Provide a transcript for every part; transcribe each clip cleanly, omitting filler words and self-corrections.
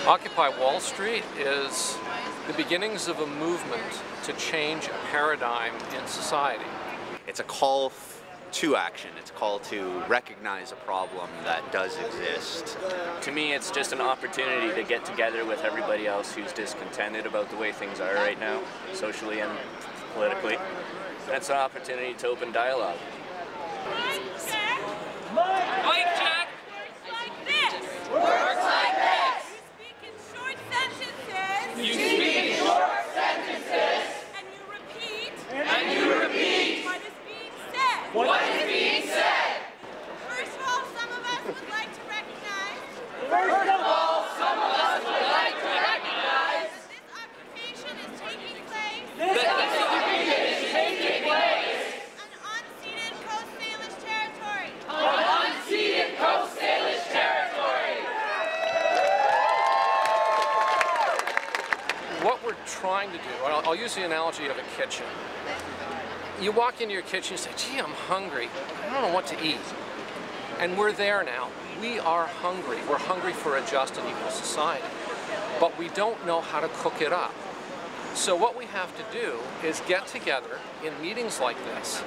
Occupy Wall Street is the beginnings of a movement to change a paradigm in society. It's a call to action. It's a call to recognize a problem that does exist. To me, it's just an opportunity to get together with everybody else who's discontented about the way things are right now, socially and politically. That's an opportunity to open dialogue. Mic check. Works like this. Works like this. You speak in short sentences. You speak in short sentences. And you repeat. And you repeat. What is being said. What is being said. First of all, some of us would like to recognize. First of all, some of us would like to recognize. This occupation is taking place. This occupation is taking place. On unceded Coast Salish territory. On unceded Coast Salish territory. What we're trying to do, I'll use the analogy of a kitchen. You walk into your kitchen and say, gee, I'm hungry. I don't know what to eat. And we're there now. We are hungry. We're hungry for a just and equal society. But we don't know how to cook it up. So what we have to do is get together in meetings like this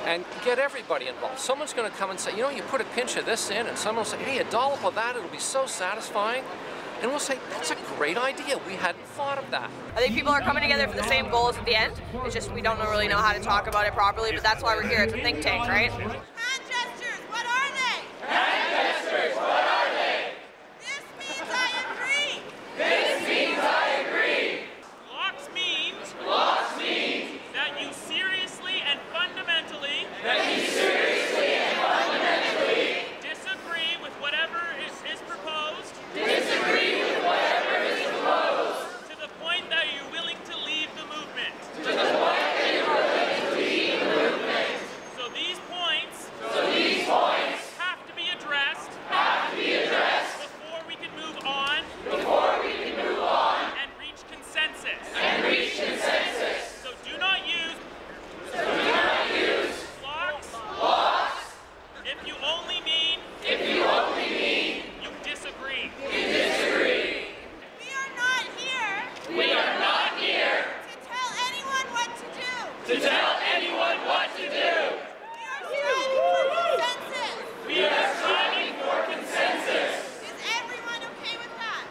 and get everybody involved. Someone's going to come and say, you know, you put a pinch of this in, and someone will say, hey, a dollop of that, it'll be so satisfying. And we'll say, that's a great idea. We hadn't thought of that. I think people are coming together for the same goals at the end. It's just we don't really know how to talk about it properly, but that's why we're here. It's a think tank, right? Hand gestures, what are they? Hand gestures, what are they? This means I agree. This means I agree. Blocks means that you seriously and fundamentally disagree with whatever is proposed. Disagree with whatever is proposed. To the point that you're willing to leave the movement. To the point that you're willing to leave the movement. So these points have to be addressed. Before we can move on. And reach consensus. So do not use blocks. If you only mean you disagree. We are not here to tell anyone what to do. We are striving for consensus. Is everyone okay with that?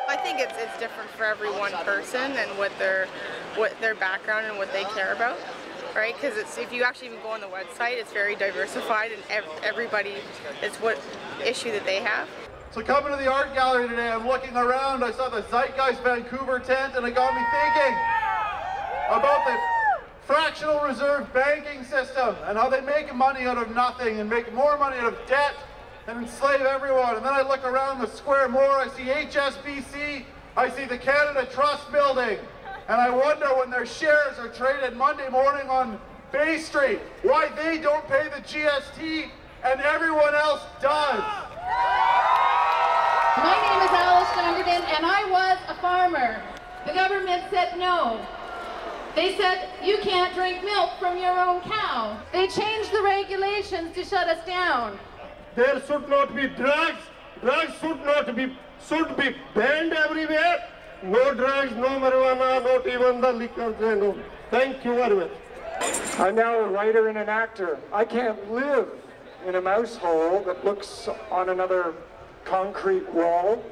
I think it's different for every one person and what their background and what they care about, right? Because if you actually even go on the website, it's very diversified and everybody, it's what issue that they have. So coming to the art gallery today, I'm looking around, I saw the Zeitgeist Vancouver tent, and it got me thinking about the fractional reserve banking system and how they make money out of nothing and make more money out of debt and enslave everyone. And then I look around the square more, I see HSBC, I see the Canada Trust building, and I wonder when their shares are traded Monday morning on Bay Street, why they don't pay the GST and everyone else does. My name is Alice Dunkerton, and I was a farmer. The government said no. They said, you can't drink milk from your own cow. They changed the regulations to shut us down. There should not be drugs. Drugs should be banned everywhere. No drugs, no marijuana, not even the liquor. No. Thank you very much. I'm now a writer and an actor. I can't live in a mouse hole that looks on another concrete wall.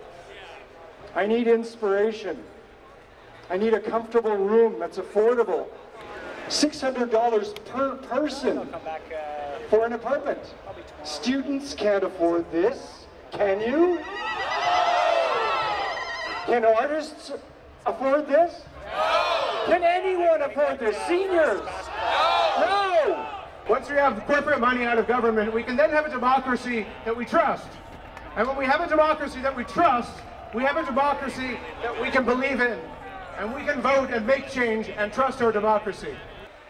I need inspiration. I need a comfortable room that's affordable. $600 per person for an apartment. Students can't afford this. Can you? Can artists afford this? No! Can anyone afford this? Seniors? No! Once we have corporate money out of government, we can then have a democracy that we trust. And when we have a democracy that we trust, we have a democracy that we can believe in. And we can vote and make change and trust our democracy.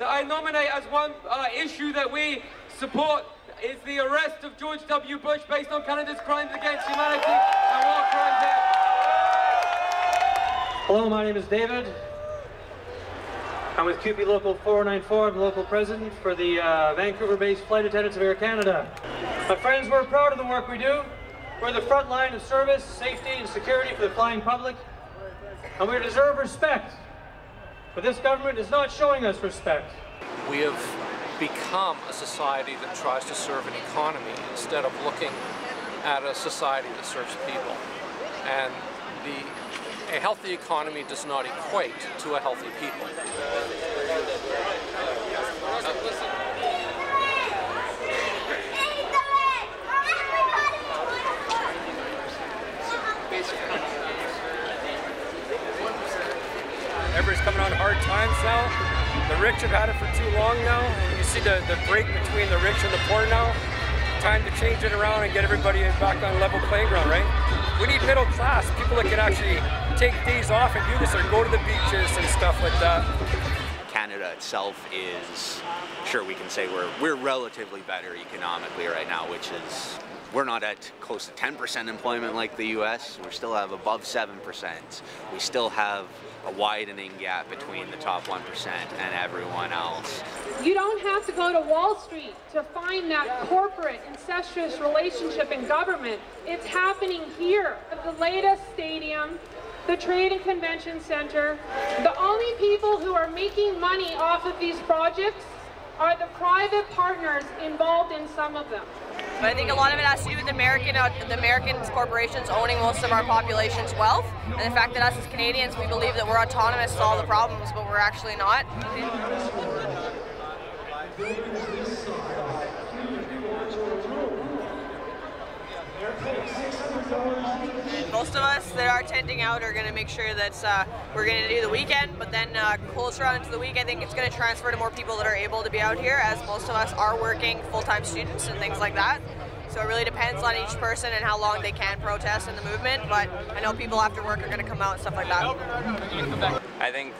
I nominate as one issue that we support is the arrest of George W. Bush based on Canada's crimes against humanity and war crimes there. Hello, my name is David. I'm with QP Local 494. I'm the local president for the Vancouver-based Flight Attendants of Air Canada. My friends, we're proud of the work we do. We're the front line of service, safety, and security for the flying public, and we deserve respect. But this government is not showing us respect. We have become a society that tries to serve an economy instead of looking at a society that serves people. And a healthy economy does not equate to a healthy people. Everybody's coming on hard times now. The rich have had it for too long now. And you see the break between the rich and the poor now. Time to change it around and get everybody back on level playing ground, right? We need middle class, people that can actually take days off and do this or go to the beaches and stuff like that. Canada itself is, sure we can say we're relatively better economically right now, which is, we're not at close to 10% employment like the US. We still have above 7%. We still have a widening gap between the top 1% and everyone else. You don't have to go to Wall Street to find that corporate incestuous relationship in government. It's happening here. The latest stadium, the Trade and Convention Center, the only people who are making money off of these projects are the private partners involved in some of them. But I think a lot of it has to do with the American corporations owning most of our population's wealth, and the fact that us as Canadians, we believe that we're autonomous to all the problems, but we're actually not. Most of us that are attending out are going to make sure that we're going to do the weekend, but then closer on to the week, I think it's going to transfer to more people that are able to be out here, as most of us are working full-time students and things like that. So it really depends on each person and how long they can protest in the movement, but I know people after work are going to come out and stuff like that. I think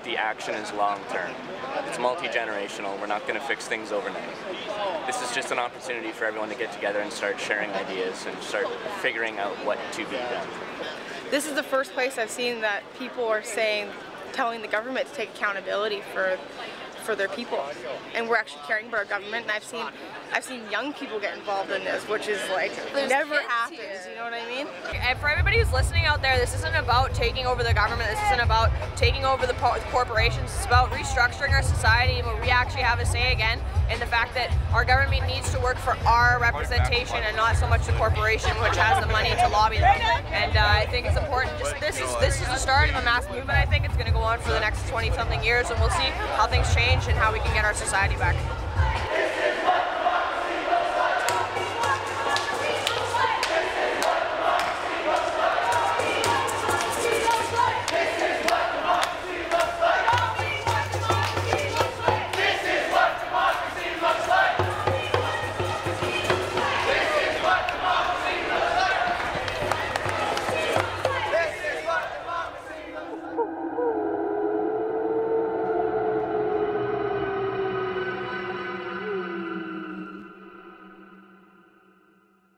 the action is long-term. It's multi-generational. We're not going to fix things overnight. This is just an opportunity for everyone to get together and start sharing ideas and start figuring out what to be done. This is the first place I've seen that people are telling the government to take accountability for their people, and we're actually caring about our government. And I've seen young people get involved in this, which is like never happens. You know what I mean? And for everybody who's listening out there, this isn't about taking over the government. This isn't about taking over the corporations. It's about restructuring our society, where we actually have a say again, and the fact that our government needs to work for our representation and not so much the corporation, which has the money to lobby them. And I think it's important. This is the start of a mass movement. I think it's going to go on for the next 20-something years, and we'll see how things change and how we can get our society back.